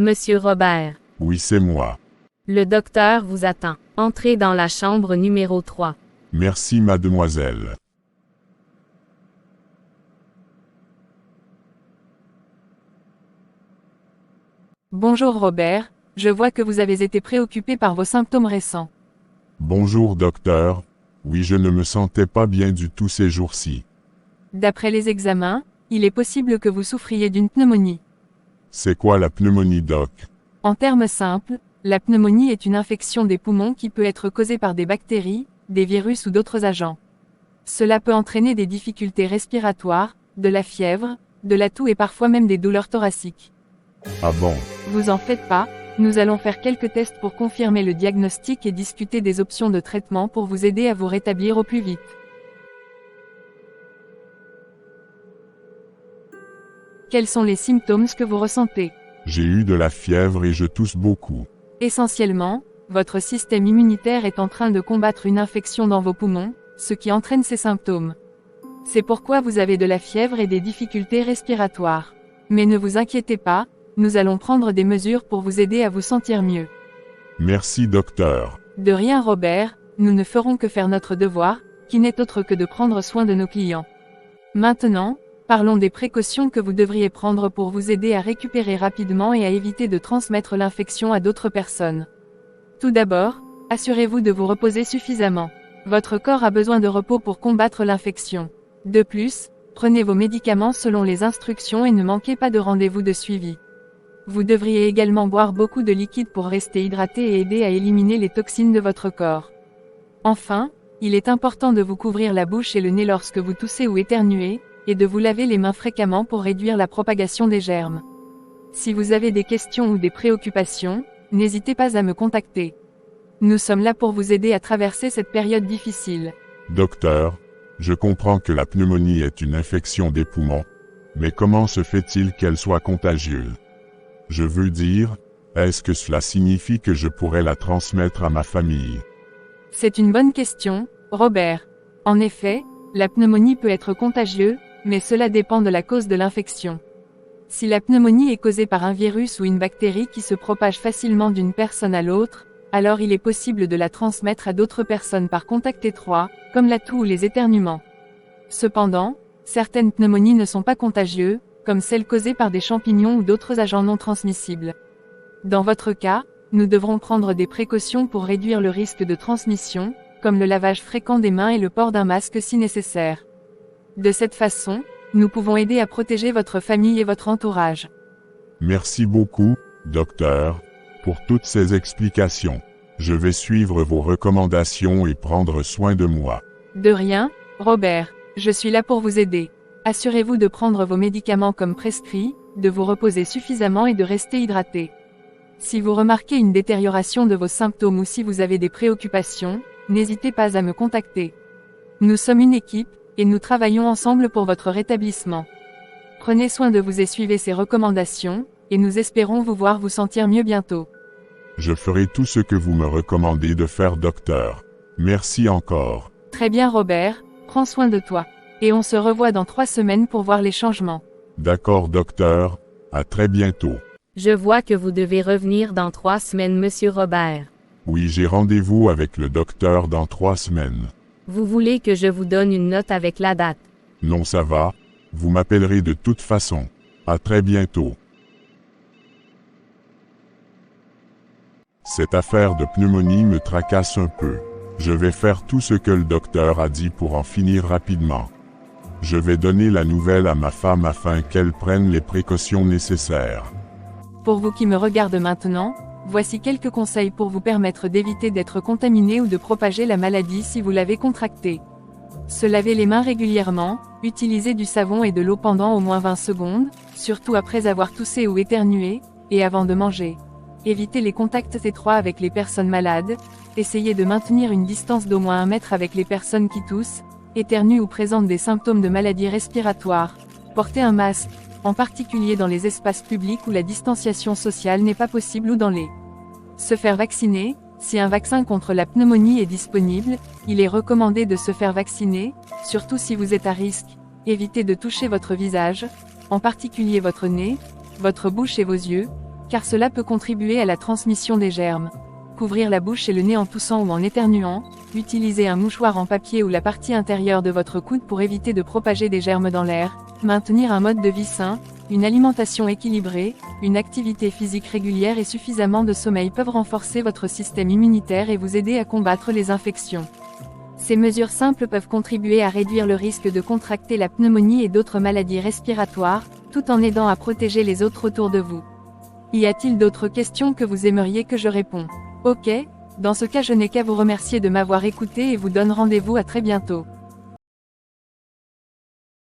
Monsieur Robert. Oui, c'est moi. Le docteur vous attend. Entrez dans la chambre numéro 3. Merci, mademoiselle. Bonjour Robert, je vois que vous avez été préoccupé par vos symptômes récents. Bonjour, docteur. Oui, je ne me sentais pas bien du tout ces jours-ci. D'après les examens, il est possible que vous souffriez d'une pneumonie. C'est quoi la pneumonie, doc? En termes simples, la pneumonie est une infection des poumons qui peut être causée par des bactéries, des virus ou d'autres agents. Cela peut entraîner des difficultés respiratoires, de la fièvre, de la toux et parfois même des douleurs thoraciques. Ah bon? Vous en faites pas, nous allons faire quelques tests pour confirmer le diagnostic et discuter des options de traitement pour vous aider à vous rétablir au plus vite. Quels sont les symptômes que vous ressentez? J'ai eu de la fièvre et je tousse beaucoup. Essentiellement, votre système immunitaire est en train de combattre une infection dans vos poumons, ce qui entraîne ces symptômes. C'est pourquoi vous avez de la fièvre et des difficultés respiratoires. Mais ne vous inquiétez pas, nous allons prendre des mesures pour vous aider à vous sentir mieux. Merci, docteur. De rien Robert, nous ne ferons que faire notre devoir, qui n'est autre que de prendre soin de nos clients. Maintenant, parlons des précautions que vous devriez prendre pour vous aider à récupérer rapidement et à éviter de transmettre l'infection à d'autres personnes. Tout d'abord, assurez-vous de vous reposer suffisamment. Votre corps a besoin de repos pour combattre l'infection. De plus, prenez vos médicaments selon les instructions et ne manquez pas de rendez-vous de suivi. Vous devriez également boire beaucoup de liquide pour rester hydraté et aider à éliminer les toxines de votre corps. Enfin, il est important de vous couvrir la bouche et le nez lorsque vous toussez ou éternuez, et de vous laver les mains fréquemment pour réduire la propagation des germes. Si vous avez des questions ou des préoccupations, n'hésitez pas à me contacter. Nous sommes là pour vous aider à traverser cette période difficile. Docteur, je comprends que la pneumonie est une infection des poumons, mais comment se fait-il qu'elle soit contagieuse? Je veux dire, est-ce que cela signifie que je pourrais la transmettre à ma famille? C'est une bonne question, Robert. En effet, la pneumonie peut être contagieuse, mais cela dépend de la cause de l'infection. Si la pneumonie est causée par un virus ou une bactérie qui se propage facilement d'une personne à l'autre, alors il est possible de la transmettre à d'autres personnes par contact étroit, comme la toux ou les éternuements. Cependant, certaines pneumonies ne sont pas contagieuses, comme celles causées par des champignons ou d'autres agents non transmissibles. Dans votre cas, nous devrons prendre des précautions pour réduire le risque de transmission, comme le lavage fréquent des mains et le port d'un masque si nécessaire. De cette façon, nous pouvons aider à protéger votre famille et votre entourage. Merci beaucoup, docteur, pour toutes ces explications. Je vais suivre vos recommandations et prendre soin de moi. De rien, Robert, je suis là pour vous aider. Assurez-vous de prendre vos médicaments comme prescrit, de vous reposer suffisamment et de rester hydraté. Si vous remarquez une détérioration de vos symptômes ou si vous avez des préoccupations, n'hésitez pas à me contacter. Nous sommes une équipe, et nous travaillons ensemble pour votre rétablissement. Prenez soin de vous et suivez ces recommandations, et nous espérons vous voir vous sentir mieux bientôt. Je ferai tout ce que vous me recommandez de faire, docteur. Merci encore. Très bien Robert, prends soin de toi. Et on se revoit dans 3 semaines pour voir les changements. D'accord, docteur. À très bientôt. Je vois que vous devez revenir dans 3 semaines, Monsieur Robert. Oui, j'ai rendez-vous avec le docteur dans 3 semaines. Vous voulez que je vous donne une note avec la date? Non, ça va. Vous m'appellerez de toute façon. À très bientôt. Cette affaire de pneumonie me tracasse un peu. Je vais faire tout ce que le docteur a dit pour en finir rapidement. Je vais donner la nouvelle à ma femme afin qu'elle prenne les précautions nécessaires. Pour vous qui me regardez maintenant, voici quelques conseils pour vous permettre d'éviter d'être contaminé ou de propager la maladie si vous l'avez contractée. Se laver les mains régulièrement, utiliser du savon et de l'eau pendant au moins 20 secondes, surtout après avoir toussé ou éternué, et avant de manger. Éviter les contacts étroits avec les personnes malades, essayez de maintenir une distance d'au moins 1 mètre avec les personnes qui toussent, éternuent ou présentent des symptômes de maladies respiratoires. Porter un masque, en particulier dans les espaces publics où la distanciation sociale n'est pas possible ou dans les. Se faire vacciner, si un vaccin contre la pneumonie est disponible, il est recommandé de se faire vacciner, surtout si vous êtes à risque. Évitez de toucher votre visage, en particulier votre nez, votre bouche et vos yeux, car cela peut contribuer à la transmission des germes. Couvrir la bouche et le nez en toussant ou en éternuant, utilisez un mouchoir en papier ou la partie intérieure de votre coude pour éviter de propager des germes dans l'air, maintenir un mode de vie sain, une alimentation équilibrée, une activité physique régulière et suffisamment de sommeil peuvent renforcer votre système immunitaire et vous aider à combattre les infections. Ces mesures simples peuvent contribuer à réduire le risque de contracter la pneumonie et d'autres maladies respiratoires, tout en aidant à protéger les autres autour de vous. Y a-t-il d'autres questions que vous aimeriez que je réponde? Ok, dans ce cas je n'ai qu'à vous remercier de m'avoir écouté et vous donne rendez-vous à très bientôt.